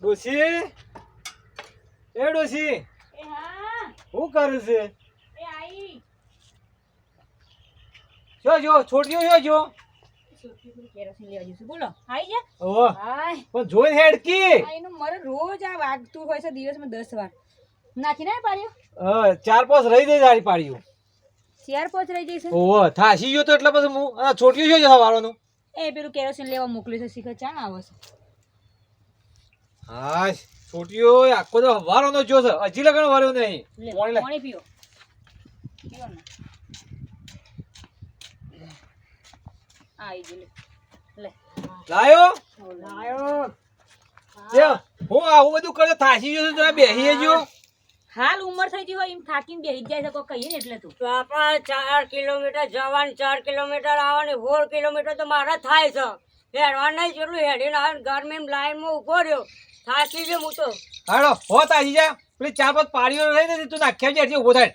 ડોશી એ ડોશી એ હા શું કરે છે? એ આઈ જો છોડ્યો જો કેરોસીન લેવા જઈશું બોલો આઈ જા ઓહો હાય પણ જોઈ હેડકી આ એનું મારે રોજ આ વાગતું હોય છે દિવસમાં 10 વાર નાખી ના પાડ્યો ચાર પાંચ રહી જાય જાડી પાડ્યું. ચાર પાંચ રહી જઈશે ઓહો થાસી ગયો તો એટલે પછી હું છોડ્યો છે હવારોનો. એ પેલું કેરોસીન લેવા મોકલ્યું છે શીખર ચાણ આવે છે હા છોડ્યો આખો તો હવારોનો જો છે હજી લગન વાર્યો નહીં. લે પાણી લે. પાણી પીઓ પીઓ ને આઈ લે લે લાયો લાયો જે હું આવું બધું કરે થાસી ગયો છું જરા બેસી જો. હાલ ઉંમર થઈ ગઈ હોય એમ થાકીને બેસી જાય છે કોઈ કહીએ ને એટલે તું તો આપણા 4 કિલોમીટર જવાનું 4 કિલોમીટર આવવાની 4 કિલોમીટર તો મારા થાય છે હેડવા નહીં જેટલું હેડીને આવે ગરમી લાઈનમાં ઉભો રહ્યો થાકી ગયો હું તો હાડો હો તાસી જા પેલી ચાર પાંચ પાડીઓ રહી નથી તું નાખ્યા છે હજી ઉભો થાય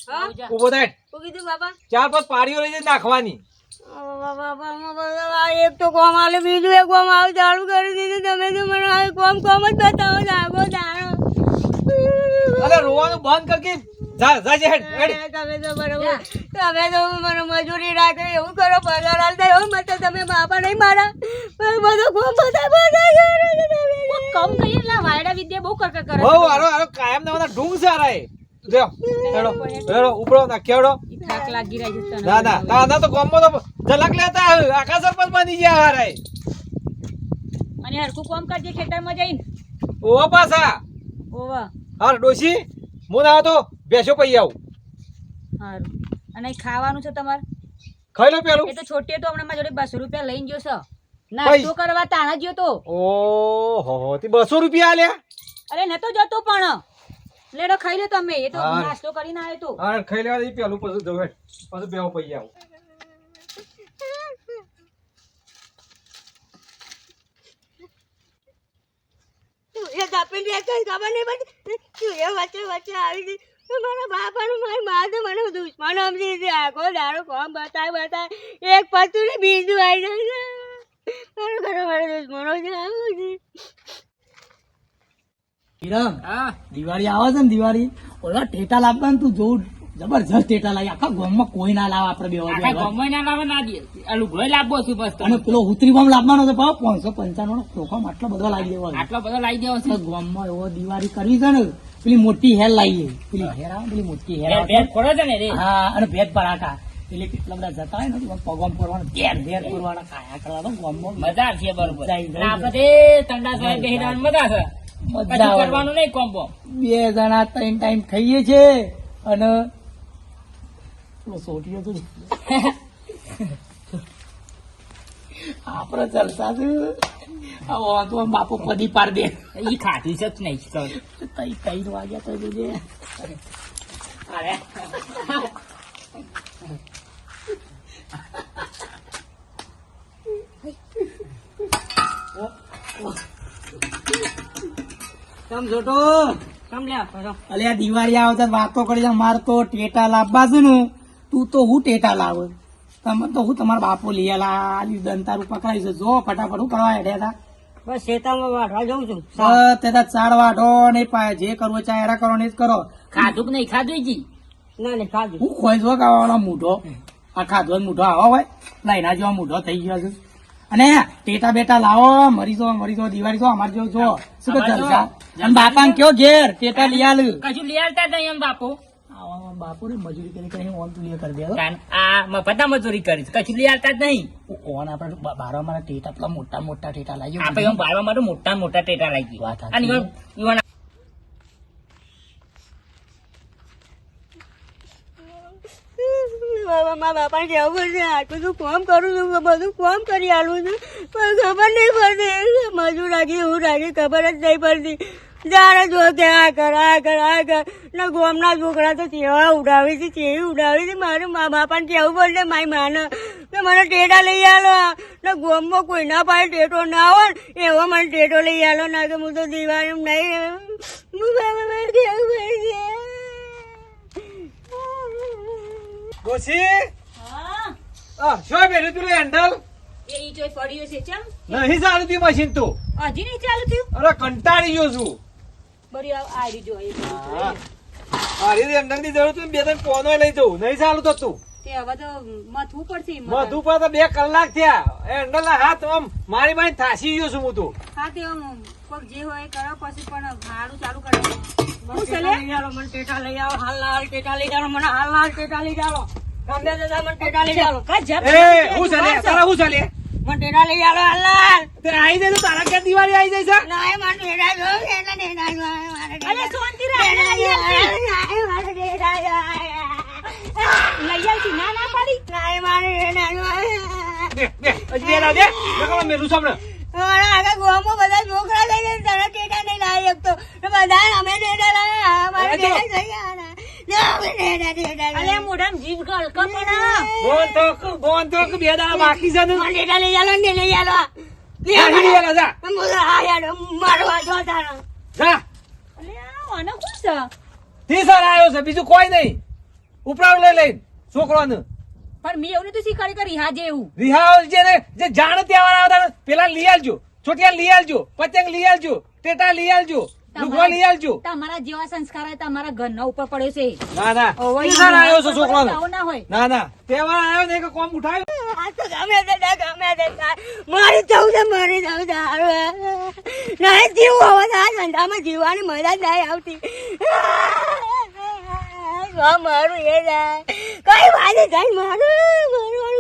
હા ઉભો થાય. શું કીધું બાબા ચાર પાંચ પાડીઓ રહી છે નાખવાની. એક તો કોમ આલે બીજું એક કોમ આવે ચાલુ કરી દીધું તમે તો મને હવે કોમ જ બતાવો જાગો જાણો અરે રોવાનું બંધ કર કે જા જા જે હેડ હેડ. તમે તો બરોબર તમે તો મને મજૂરી રાખે એવું કરો પગાર આલતા એવું મત તમે બાપા નહીં મારા બધું કોમ બધા કમ કહીએ એટલે આ વાયડા વિદ્યા બહુ કરકર કરે બહુ આરો કાયમ ના ઢૂંગ સારા એ જો હેડો હેડો ઉપડો નાખ્યાડો. ઈ થાક લાગી રહી છે તને ના ના ના તો ગામમાં તો ઝલક લેતા આખા સરપંચ બની ગયા હારે. અને હરખું કામ કરજે ખેતરમાં જઈને ઓ પાછા ઓવા હાર ડોશી હું ના તો બેસો પઈ આવું હારું અને અહીં ખાવાનું છે તમારે ખાઈ લો પેલું. એ તો છોટીએ તો હમણાં મારી જોડે 200 રૂપિયા લઈને ગયો છે નાસ્તો કરવા તાણા ગયો તો ઓહો તે 200 રૂપિયા આલ્યા. અરે નતો જતો પણ લેડો ખાઈ લે તમે એ તો હા. નાસ્તો કરીને આવ્યો તો હા ખાઈ લેવા દે પેલું પછી જવે પછી બેહો પઈ આવું. એ દાપીને એક ખબર નહીં પડી તું એ વચ્ચે વચ્ચે આવી ગઈ મારા બાપાનું મારી મા તો મને દુશ્મન સમજી છે આખો દાડો કોમ બતાય એક પતું ને બીજું આવી જાય મારો ઘરે મારા દુશ્મનો છે આવું છે હિરમ દિવાળી આવે છે ને દિવાળી ઓલા ટેટા લાવતા ને તું જોઉં જબરજસ્ત ટેટા લાવી આખા ગામમાં કોઈ ના લાવે આપડે બેવા અને પેલો ઉતરી બોમ્બ લાવવાનો છે ભાવ 595 નો પ્રોગ્રામ આટલો બધો લાવી દેવો છે ગામમાં એવો દિવાળી કરવી છે ને પેલી મોટી હેર લાવીએ પેલી હેર આવે પેલી મોટી હેર હા અને ભેદ પરાઠા એટલે કેટલા બધા જતા હોય ને પગમ પડવાના ઘેર ઘેર કરવાના ખાયા કરવાના ગામમાં મજા આવશે બરોબર જાય. આપડે ઠંડા સમય બેસી મજા છે મજા આવે. કરવાનું નહીં કોમ્બો 2 જણા 3 ટાઈમ ખાઈએ છે અને પેલો સોટીયો તો આપડે જલસા છે આ તો બાપુ પદી પાર દે ઈ ખાધી છે જ નહીં તઈ 3 વાગ્યા તો જોજે અરે તમ જોટો કમ લે ફરો અલે આ દિવાળી આવે તો વાતો કરી છે માર તો ટેટા લાવવા છે ને તું તો હું ટેટા લાવે તમે તો હું તમારા બાપુ લઈ આલા દંતારું પકડાઈ છે જો ફટાફટ હું કરવા હેડ્યા બસ શેતામાં વાઢવા જઉં છું હતા તે ચાર વાઢો ને પાય જે કરવો ચાहे એરા કરો ને જ કરો ખાધું કે નહીં ખાધું જી ના નહીં ખાધું હું ખોઈ જો ગાવાનો મૂઢો આ ખાધો મૂઢો આવો હોય લાઈના જેવો મૂઢો થઈ ગયો છે અને ટેટા બેટા લાવો મરી જો દિવાળી જો અમારે જો જો શું કે જલસા અને બાપા ને કયો ઘેર ટેટા લઈ આલ કશું લઈ આવતા નહીં એમ બાપુ બાપુ ને મજૂરી કરી ઓન તું કરી દે આ મફતના મજૂરી કરી કશું લઈ આવતા જ નહીં ઓન આપડે બારવા મારા ટેટા પેલા મોટા મોટા ટેટા લાગ્યો આપડે એમ બાળવા માટે મોટા મોટા ટેટા લાગી વાત સાચી. અને ઈવન મારા બાપાને કેવું પડશે આટલું તું કોમ કરું છું બધું કોમ કરી આલું છું પણ ખબર નહીં પડતી મજૂર રાખી હું રાખી ખબર જ નહીં પડતી જાણે જો કે આ કર ને ગોમના છોકરા તો ચેવા ઉડાવી છે ચેવી ઉડાવી છે મારું મા બાપાને કેવું પડશે મારી માને કે મને ટેટા લઈ આલો ને ગોમમાં કોઈ ના પાડે ટેટો ના હોય ને એવો મને ટેટો લઈ આલો ના કે હું તો દિવાળી નહીં હું બાબા કેવું પડશે ડોશી શું બેઠું તું હેન્ડલ એ ઈ ચોય પડ્યો છે ચમ નહીં ચાલતી મશીન તું હજી નહીં ચાલુ થયું અરે કંટાળી ગયો છું બરી આ જો એ હા અરે અંદરની જરૂર તું બે ત્રણ કોનો લઈ જવું નહીં ચાલુ તો તું તે હવે તો મથવું પડશે ઈ મધુ પર તો 2 કલાક થયા એ અંદરના હાથ આમ મારી મારી થાસી ગયો છું હું તો હા તે કોક જે હોય એ કરો પછી પણ ભાડું ચાલુ કરે હું ચલે મને ટેટા લઈ આવો હાલ ટેટા લઈ જાઓ મને હાલ ટેટા લઈ જાઓ ગમે દાદા મને ટેટા લઈ જાઓ કા જપ એ હું ચાલે તારા હું ચાલે મને ટેટા લઈ આવો હાલ તે આવી જાય તો તારા ક્યાં દિવાળી આવી જાય છે ના મને ટેટા દો ટેટા અલે શાંતિ રાખ લઈ આવતી ના ના પાડી દે હજી બે લાવ દે નકર મેલું સાંભળ બધા છોકરા લઈને તારા ટેટા નહીં લાવી શકતો બધા અમે ટેટા લાવ્યા અમારે ટેટા થઈ ગયા અલે મોઢામાં જીભ ગળકા પણ બોન તો બે દાડા બાકી છે ને ટેટા લઈ આલો ને લઈ આલો નહીં આલા જા મારવા જો તારા જા અલે આનો કોણ છે થી સર આવ્યો છે બીજું કોઈ નહીં ઉપરાવ લઈ લઈને છોકરાને પણ મેં એવું તો શીખવાડી કરી હા જેવું રિહાવ જે જાણે ત્યાં આવતા પેલા લઈ આવજો છોટિયા લઈ આવજો પતંગ લઈ આવજો ટેટા લઈ આવજો લુગવા લઈ આવજો તમારા જેવા સંસ્કાર હોય તમારા ઘરના ઉપર પડ્યો છે ના ના ઓવર ઈ સર આવ્યો છે છોકરાનો આવું ના હોય ના ના તહેવાર આવ્યો ને કે કોમ ઉઠાવ્યો આ તો ગમે તે મારી જવું છે મારી જવું છે ના જીવ હવે આ ધંધામાં જીવવાની મજા જ નહીં આવતી મારું એ જાય કઈ વાજે જાય મારું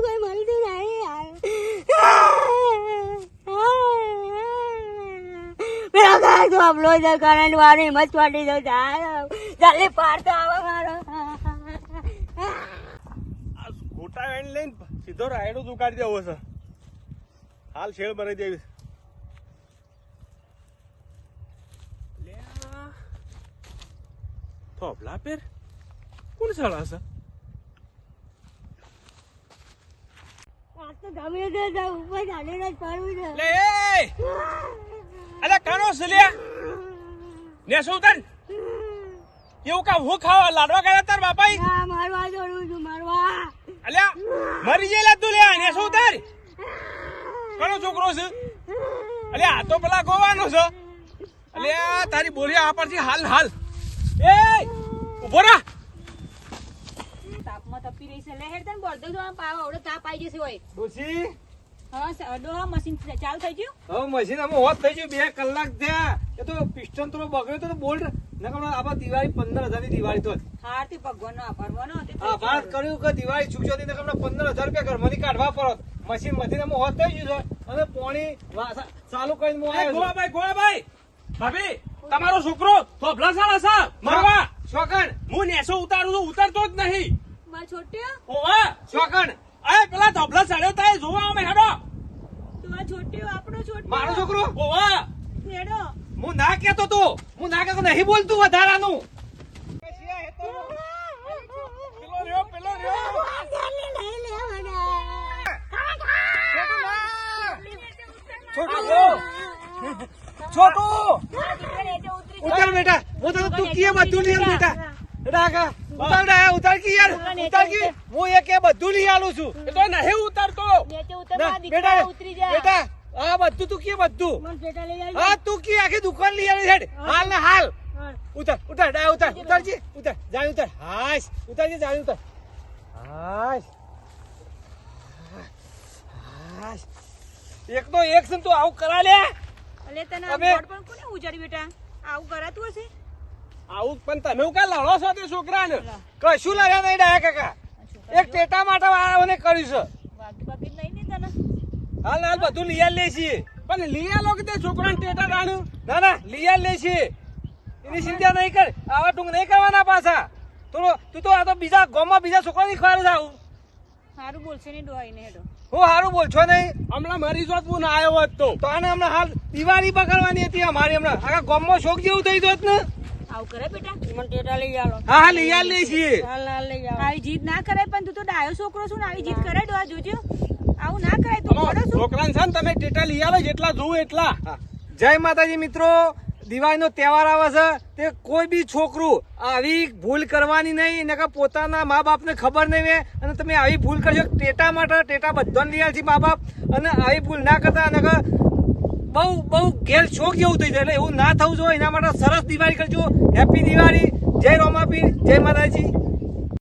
કઈ મળતું નહીં પેલા ગાય તો આપલો છે કરંટ વાળી હિંમત ચોટી દો જલ્દી પાડતો આવે મારો ગોટા વેણ લઈને સીધો રાયડો જ ઉકાળી દેવો છે હાલ શેળ ભરાઈ દેવી થોભલા પેર કોણ સળા છે આ તો ગમે તે ઉપર ચાલીને જ પડવું છે લે અલે કાનો સલ્યા ને શું તન એવું કા હું ખાવા લાડવા કર્યા તાર બાપાઈ ના મારવા દોડું છું મારવા અલ્યા મરી ગયેલા તું લે ને શું તાર કોનો છોકરો છે અલ્યા આ તો પેલા ગોવાનો છે અલ્યા તારી બોલી આ પરથી હાલ હાલ એ ઉભો રા તાપમાં તપી રહી છે લે હેડ તને બોલ દો પાવ આવડે તાપ આવી જશે હોય ડોશી હા અડો મશીન ચાલુ થઈ ગયું હવે મશીન અમે હોત થઈ ગયું 2 કલાક થયા એ તો પિસ્ટન થોડો બગડ્યો તો બોલ્ટ નકર આપણે દિવાળી 15,000 ની દિવાળી તો હારથી ભગવાનનો આભાર માનો તે આ વાત કર્યું કે દિવાળી ચૂક્યો હતી નકર 15,000 રૂપિયા ઘરમાંથી કાઢવા પડત મશીન માંથી અમે હોત થઈ ગયું છે અને પોણી ચાલુ કરીને હું આવ્યો છું. ગોળાભાઈ ભાભી તમારો છોકરો થોભલા સાળા છે મરવા શોકણ હું નેસો ઉતારું છું ઉતરતો જ નહીં માર છોટ્યો ઓવા શોકણ એ પેલા થોભલા સાડ્યો તાય જોવા અમે હેડો તું આ છોટ્યો આપણો છોટ્યો મારો છોકરો ઓવા હેડો હું ના કેતો તો હું ના કેતો નહીં બોલતું વધારાનું પેલો રહ્યો છોટું ઉતાર બેટા હું તને તું કીએ બધું લઈ આલ બેટા બેટા આગા ઉતાર બેટા ઉતાર કી યાર ઉતાર કી હું એક એ બધું લઈ આલું છું એ તો નહીં ઉતરતો નીચે ના, ઉતરવા બેટા દીકરા ઉતરી જા બેટા આ બધું તું કીએ બધું મને ટેટા લઈ આવી હા તું કી આખી દુકાન લઈ આલી હેડ હાલ ને હાલ ઉતાર ઉતાર ડા ઉતાર ઉતારજી ઉતાર જાણી ઉતાર હાશ ઉતારજી જાણી ઉતાર હાશ હાશ એક તો એક સમ તું આવું કરા લે અલે તને અમે- બોર્ડ પણ કોને ઉજાડી બેટા આવું કરાતું હશે આવું પણ તમે કા લડો છો તે છોકરાને કશું લાગ્યા નહીં ડાયા કાકા એક ટેટા માટે વાળાઓને કર્યું છે વાગી બાકી નહીં ને તને હાલ હાલ બધું લઈ આલ લે છીએ પણ લઈ આલો કે તે છોકરાને ટેટા રાણું ના ના લઈ આલ લે છીએ એની ચિંતા નહીં કર આવા ટૂંક નહીં કરવાના પાછા તું તો આ તો બીજા ગામમાં બીજા છોકરાની ખબર છે આવું સારું બોલશે ને ડોહાઈને હેડો હું સારું બોલશો નહીં હમણાં મરી જોત હું ના આવ્યો હોત તો તો આને હમણાં હાલ દિવાળી બગાડવાની હતી અમારી હમણાં આખા ગામમાં શોખ જેવું થઈ જોત ને આવું કરે બેટા મને ટેટા લઈ આલો હા હા લઈ આલ લે છીએ હાલ લઈ આવો આવી જીદ ના કરે પણ તું તો ડાયો છોકરો છું ને આવી જીદ કરે ડોહા જોજો આવું ના કરાય તું અમારો મોડો છું છોકરાને છે ને તમે ટેટા લઈ આલો જેટલા જોવું એટલા હા. જય માતાજી મિત્રો દિવાળીનો તહેવાર આવે છે તે કોઈ બી છોકરું આવી ભૂલ કરવાની નહીં, નકર પોતાના મા બાપને ખબર નહીં હોય અને તમે આવી ભૂલ કરશો ટેટા માટે ટેટા બધાને લઈ છે મા બાપ, અને આવી ભૂલ ના કરતા નકર બહુ ઘેર શોખ જેવું થઈ જાય. એટલે એવું ના થવું જોઈએ. એના માટે સરસ દિવાળી કરજો. હેપી દિવાળી. જય રોમાપીર, જય માતાજી.